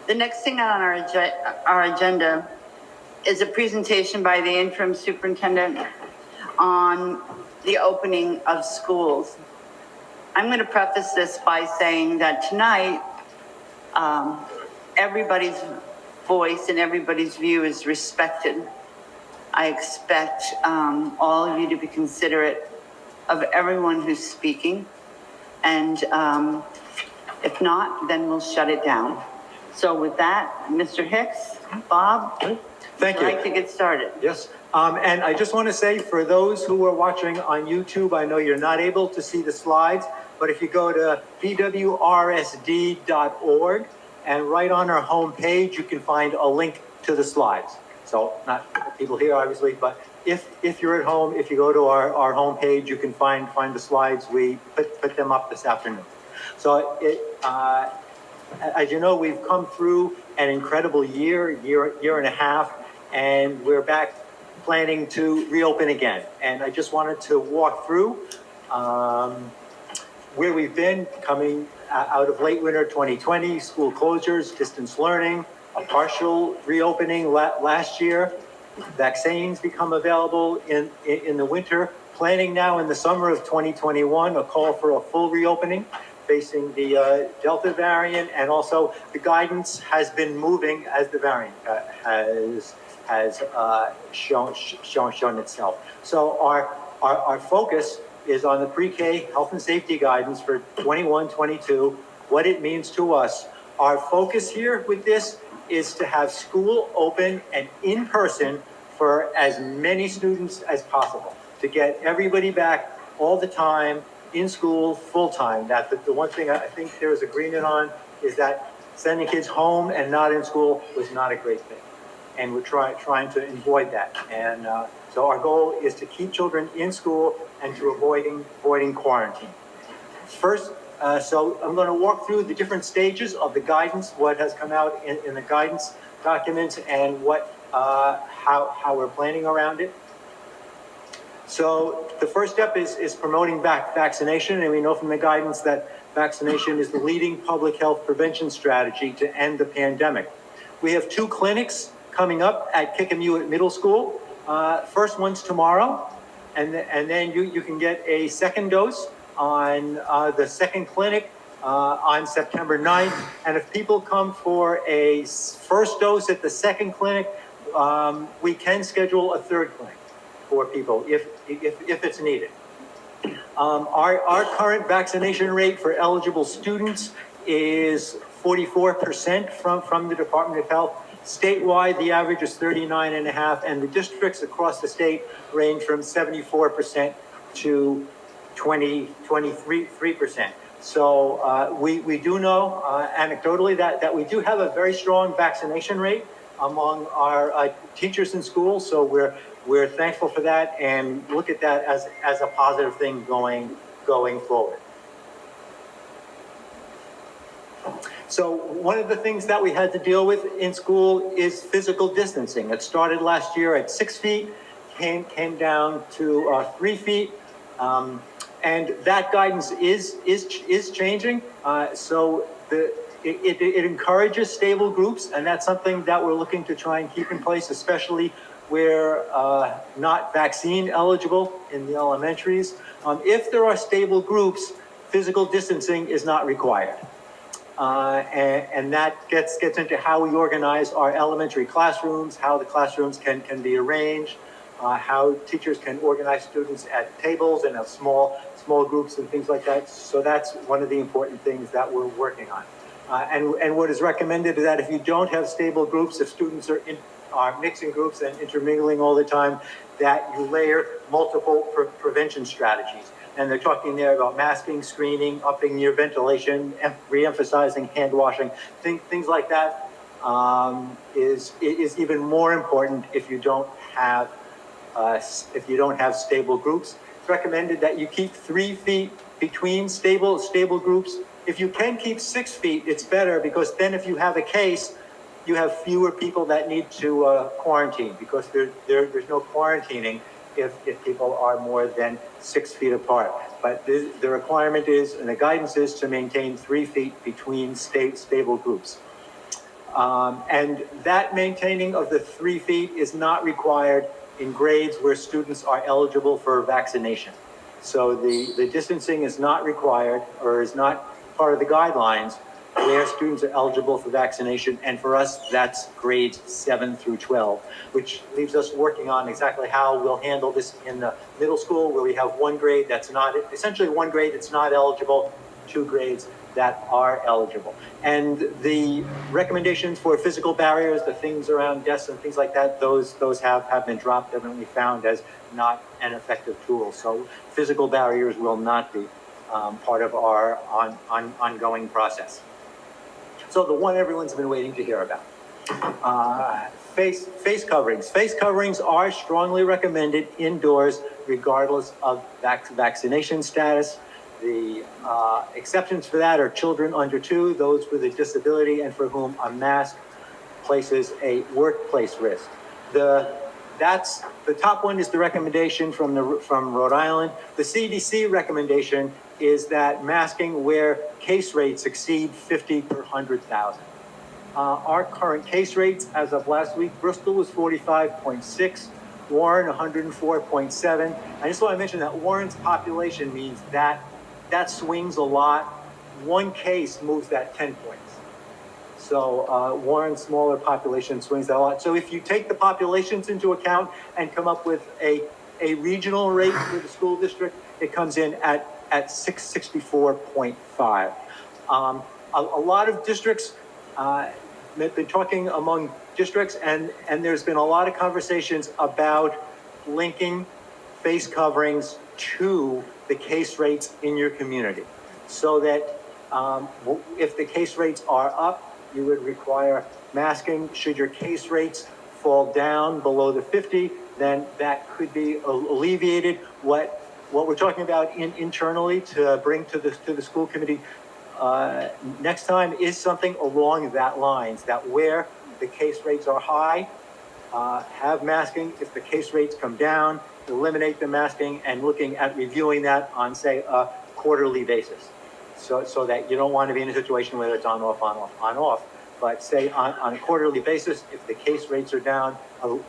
The next thing on our agenda is a presentation by the interim superintendent on the opening of schools. I'm going to preface this by saying that tonight, everybody's voice and everybody's view is respected. I expect all of you to be considerate of everyone who's speaking. And if not, then we'll shut it down. So with that, Mr. Hicks, Bob, thank you. I'd like to get started. Yes. And I just want to say, for those who are watching on YouTube, I know you're not able to see the slides, but if you go to bwrsd.org and right on our homepage, you can find a link to the slides. So not people here, obviously, but if you're at home, if you go to our homepage, you can find the slides. We put them up this afternoon. So as you know, we've come through an incredible year and a half, and we're back planning to reopen again. And I just wanted to walk through where we've been coming out of late winter 2020, school closures, distance learning, a partial reopening last year, vaccines become available in the winter, planning now in the summer of 2021, a call for a full reopening facing the Delta variant, and also the guidance has been moving as the variant has shown itself. So our focus is on the pre-K health and safety guidance for 21-22, what it means to us. Our focus here with this is to have school open and in person for as many students as possible, to get everybody back all the time in school full time. That the one thing I think there is agreement on is that sending kids home and not in school was not a great thing. And we're trying to avoid that. And so our goal is to keep children in school and to avoiding quarantine. First, so I'm going to walk through the different stages of the guidance, what has come out in the guidance documents, and what how we're planning around it. So the first step is promoting vaccination, and we know from the guidance that vaccination is the leading public health prevention strategy to end the pandemic. We have 2 clinics coming up at Kickamuit Middle School. First one's tomorrow, and then you can get a second dose on the second clinic on September 9th. And if people come for a first dose at the second clinic, we can schedule a third clinic for people if it's needed. Our current vaccination rate for eligible students is 44% from the Department of Health. Statewide, the average is 39.5%, and the districts across the state range from 74% to 23%. So we do know anecdotally that we do have a very strong vaccination rate among our teachers in school. So we're thankful for that and look at that as a positive thing going forward. So one of the things that we had to deal with in school is physical distancing. It started last year at 6 feet, came down to 3 feet, and that guidance is changing. So it encourages stable groups, and that's something that we're looking to try and keep in place, especially where not vaccine eligible in the elementaries. If there are stable groups, physical distancing is not required. And that gets into how we organize our elementary classrooms, how the classrooms can be arranged, how teachers can organize students at tables and have small groups and things like that. So that's one of the important things that we're working on. And what is recommended is that if you don't have stable groups, if students are mixing groups and intermingling all the time, that you layer multiple prevention strategies. And they're talking there about masking, screening, upping your ventilation, re-emphasizing hand washing, things like that is even more important if you don't have stable groups. It's recommended that you keep 3 feet between stable groups. If you can keep 6 feet, it's better, because then if you have a case, you have fewer people that need to quarantine, because there's no quarantining if people are more than 6 feet apart. But the requirement is, and the guidance is, to maintain 3 feet between stable groups. And that maintaining of the 3 feet is not required in grades where students are eligible for vaccination. So the distancing is not required or is not part of the guidelines where students are eligible for vaccination. And for us, that's grades 7 through 12, which leaves us working on exactly how we'll handle this in the middle school, where we have 1 grade that's not, essentially 1 grade that's not eligible, 2 grades that are eligible. And the recommendations for physical barriers, the things around desks and things like that, those have been dropped, evidently found as not an effective tool. So physical barriers will not be part of our ongoing process. So the one everyone's been waiting to hear about. Face coverings. Face coverings are strongly recommended indoors regardless of vaccination status. The exceptions for that are children under 2, those with a disability, and for whom a mask places a workplace risk. The top one is the recommendation from Rhode Island. The CDC recommendation is that masking where case rates exceed 50 per 100,000. Our current case rates as of last week, Bristol was 45.6, Warren 104.7. I just want to mention that Warren's population means that swings a lot. 1 case moves that 10 points. So Warren's smaller population swings that a lot. So if you take the populations into account and come up with a regional rate for the school district, it comes in at 664.5. A lot of districts, have been talking among districts, and there's been a lot of conversations about linking face coverings to the case rates in your community, so that if the case rates are up, you would require masking. Should your case rates fall down below the 50, then that could be alleviated. What we're talking about internally to bring to the school committee next time is something along that lines, that where the case rates are high, have masking. If the case rates come down, eliminate the masking, and looking at reviewing that on, say, a quarterly basis. So that you don't want to be in a situation where it's on, off, but say on a quarterly basis, if the case rates are down,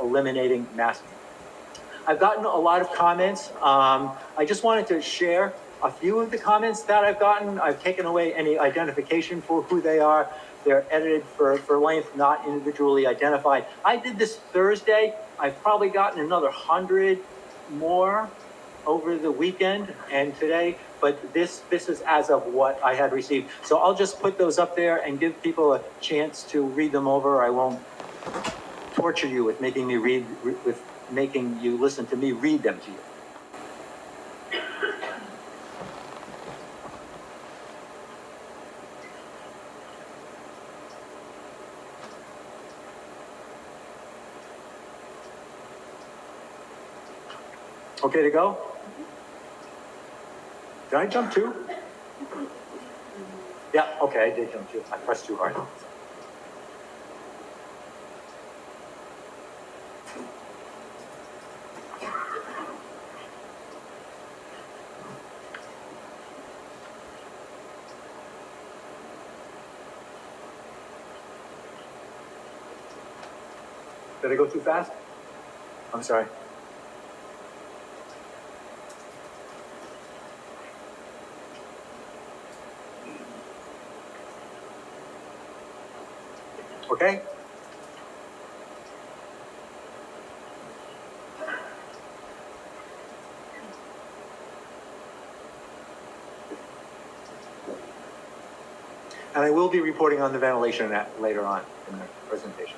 eliminating masking. I've gotten a lot of comments. I just wanted to share a few of the comments that I've gotten. I've taken away any identification for who they are. They're edited for length, not individually identified. I did this Thursday. I've probably gotten another 100 more over the weekend and today, but this is as of what I had received. So I'll just put those up there and give people a chance to read them over. I won't torture you with making you listen to me read them to you. Okay to go? Did I jump 2? Yeah, okay, I did jump 2. I pressed too hard. Did I go too fast? I'm sorry. Okay? And I will be reporting on the ventilation later on in the presentation.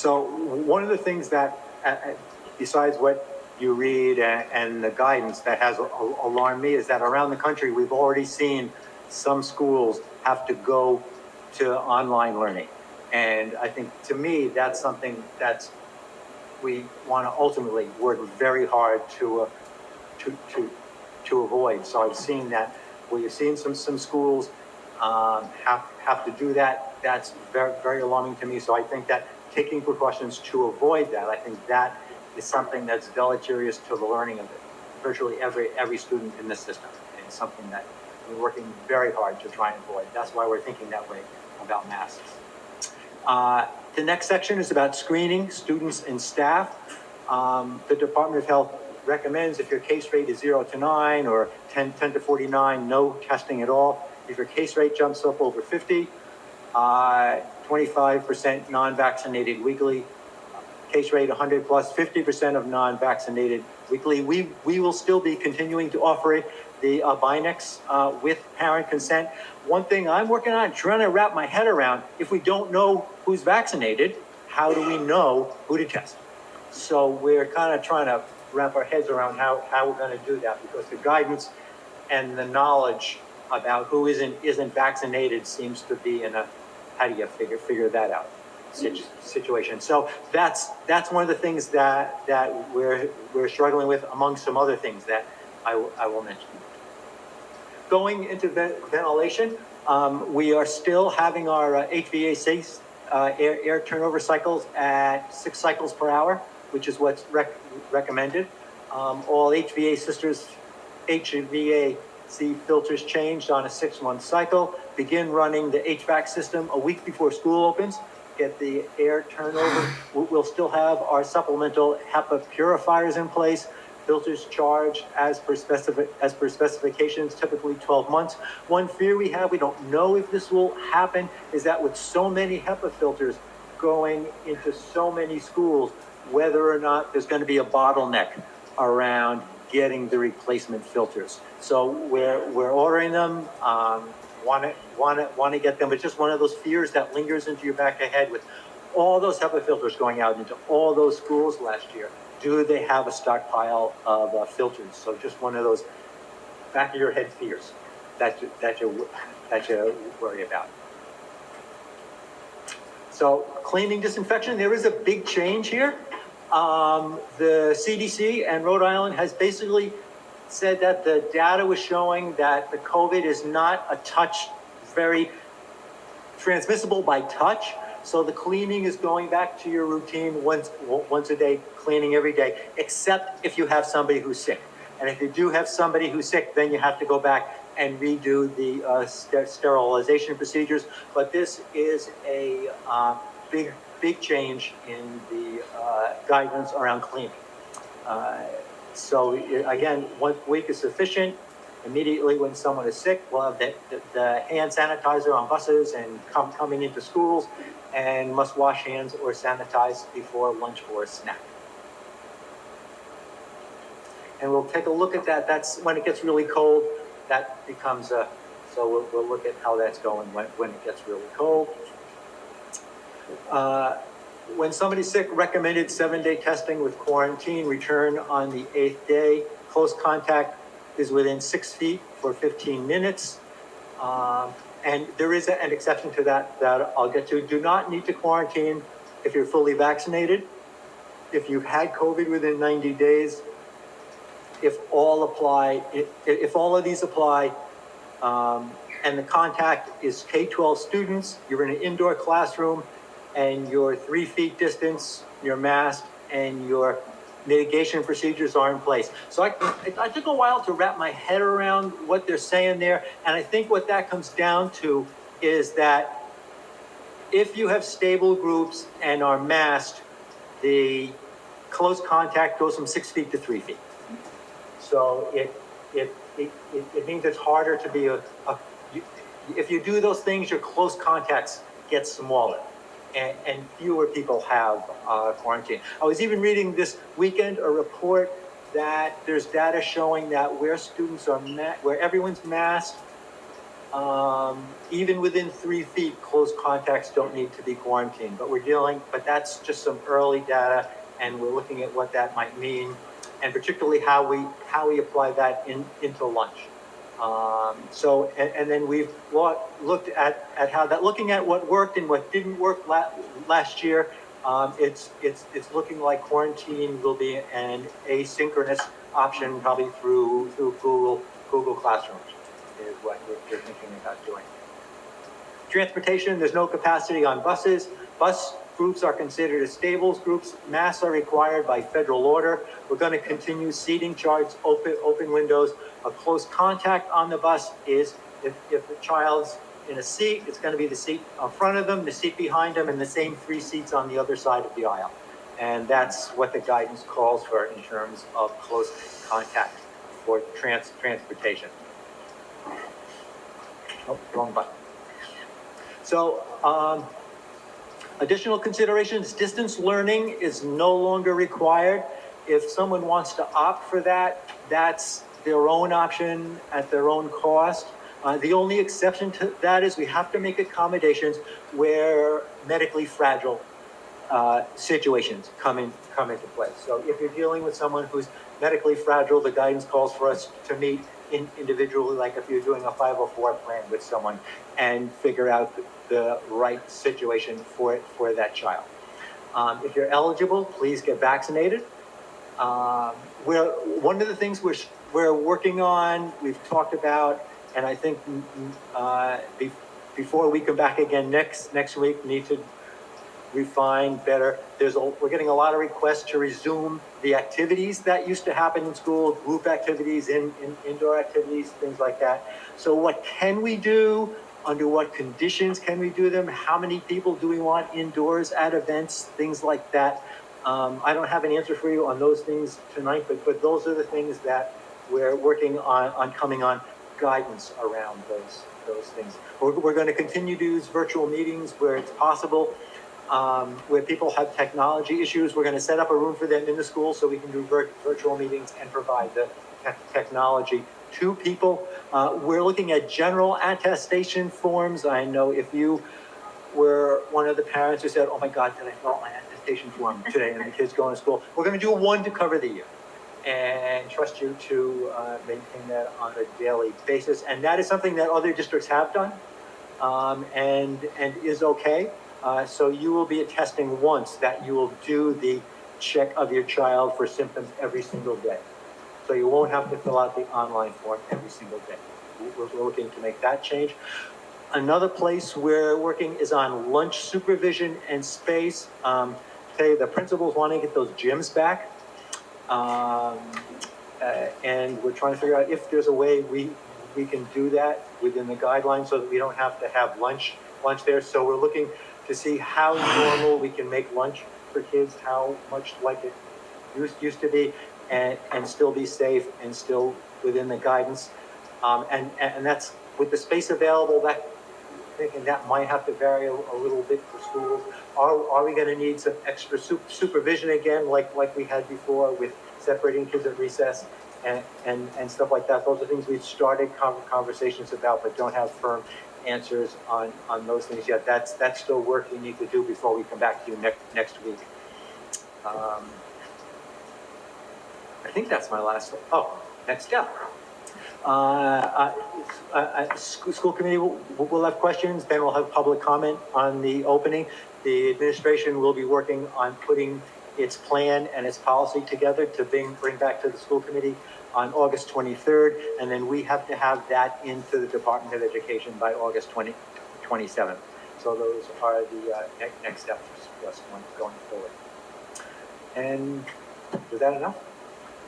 So one of the things that, besides what you read and the guidance that has alarmed me is that around the country, we've already seen some schools have to go to online learning. And I think, to me, that's something that's, we want to ultimately work very hard to avoid. So I've seen that, where you've seen some schools have to do that. That's very, very alarming to me. So I think that taking precautions to avoid that, I think that is something that's deleterious to the learning of virtually every student in this system. And it's something that we're working very hard to try and avoid. That's why we're thinking that way about masks. The next section is about screening students and staff. The Department of Health recommends, if your case rate is 0 to 9 or 10 to 49, no testing at all. If your case rate jumps up over 50, 25% non-vaccinated weekly. Case rate 100 plus, 50% of non-vaccinated weekly. We will still be continuing to offer the Binex with parent consent. One thing I'm working on, trying to wrap my head around, if we don't know who's vaccinated, how do we know who to test? So we're kind of trying to wrap our heads around how we're going to do that, because the guidance and the knowledge about who isn't vaccinated seems to be in a, how do you figure that out situation. So that's one of the things that we're struggling with, among some other things that I will mention. Going into ventilation, we are still having our HVAC air turnover cycles at 6 cycles per hour, which is what's recommended. All HVAC filters changed on a 6-month cycle. Begin running the HVAC system a week before school opens. Get the air turnover. We'll still have our supplemental HEPA purifiers in place. Filters charged as per specifications, typically 12 months. One fear we have, we don't know if this will happen, is that with so many HEPA filters going into so many schools, whether or not there's going to be a bottleneck around getting the replacement filters. So we're ordering them, want to get them, but just one of those fears that lingers into your back of head with all those HEPA filters going out into all those schools last year. Do they have a stockpile of filters? So just one of those back of your head fears that you worry about. So cleaning, disinfection, there is a big change here. The CDC and Rhode Island has basically said that the data was showing that the COVID is not very transmissible by touch. So the cleaning is going back to your routine once a day, cleaning every day, except if you have somebody who's sick. And if you do have somebody who's sick, then you have to go back and redo the sterilization procedures. But this is a big change in the guidance around cleaning. So again, 1 week is sufficient. Immediately when someone is sick, we'll have the hand sanitizer on buses and coming into schools, and must wash hands or sanitize before lunch or snack. And we'll take a look at that. That's when it gets really cold, that becomes so we'll look at how that's going when it gets really cold. When somebody's sick, recommended 7-day testing with quarantine, return on the 8th day. Close contact is within 6 feet for 15 minutes. And there is an exception to that I'll get to. Do not need to quarantine if you're fully vaccinated. If you've had COVID within 90 days, if all of these apply, and the contact is K-12 students, you're in an indoor classroom, and your 3 feet distance, your mask, and your mitigation procedures are in place. So I took a while to wrap my head around what they're saying there. And I think what that comes down to is that if you have stable groups and are masked, the close contact goes from 6 feet to 3 feet. So it means it's harder to be if you do those things, your close contacts get smaller. And fewer people have quarantine. I was even reading this weekend a report that there's data showing that where students are where everyone's masked, even within 3 feet, close contacts don't need to be quarantined, but that's just some early data, and we're looking at what that might mean, and particularly how we apply that into lunch. And then we've looked at how that, looking at what worked and what didn't work last year. It's looking like quarantine will be an asynchronous option, probably through Google Classrooms, is what we're thinking about doing. Transportation, there's no capacity on buses. Bus groups are considered as stables groups. Masks are required by federal order. We're going to continue seating charts, open windows. A close contact on the bus is if the child's in a seat, it's going to be the seat in front of them, the seat behind them, and the same 3 seats on the other side of the aisle. And that's what the guidance calls for in terms of close contact for transportation. Oh, wrong button. So, additional considerations, distance learning is no longer required. If someone wants to opt for that, that's their own option at their own cost. The only exception to that is we have to make accommodations where medically fragile situations come into play. So if you're dealing with someone who's medically fragile, the guidance calls for us to meet individually, like if you're doing a 504 plan with someone, and figure out the right situation for that child. If you're eligible, please get vaccinated. One of the things we're working on, we've talked about, and I think before we come back again next week, need to refine better. We're getting a lot of requests to resume the activities that used to happen in school, group activities, indoor activities, things like that. So what can we do? Under what conditions can we do them? How many people do we want indoors at events? Things like that. I don't have an answer for you on those things tonight, but those are the things that we're working on coming on guidance around those things. We're going to continue to use virtual meetings where it's possible. Where people have technology issues, we're going to set up a room for them in the school so we can do virtual meetings and provide the technology to people. We're looking at general attestation forms. I know if you were one of the parents who said, oh my God, did I fill out my attestation form today and the kids going to school? We're going to do one to cover the year and trust you to maintain that on a daily basis. And that is something that other districts have done and is okay. So you will be attesting once that you will do the check of your child for symptoms every single day. So you won't have to fill out the online form every single day. We're looking to make that change. Another place we're working is on lunch supervision and space. The principals want to get those gyms back. And we're trying to figure out if there's a way we can do that within the guidelines so that we don't have to have lunch there. So we're looking to see how normal we can make lunch for kids, how much like it used to be, and still be safe and still within the guidance. And that's with the space available, thinking that might have to vary a little bit for schools. Are we going to need some extra supervision again, like we had before with separating kids at recess and stuff like that? Those are things we've started conversations about, but don't have firm answers on those things yet. That's still work we need to do before we come back to you next week. I think that's my last. Next step. School committee will have questions. Then we'll have public comment on the opening. The administration will be working on putting its plan and its policy together to bring back to the school committee on August 23rd, and then we have to have that into the Department of Education by August 27th. So those are the next steps for us going forward. And was that enough?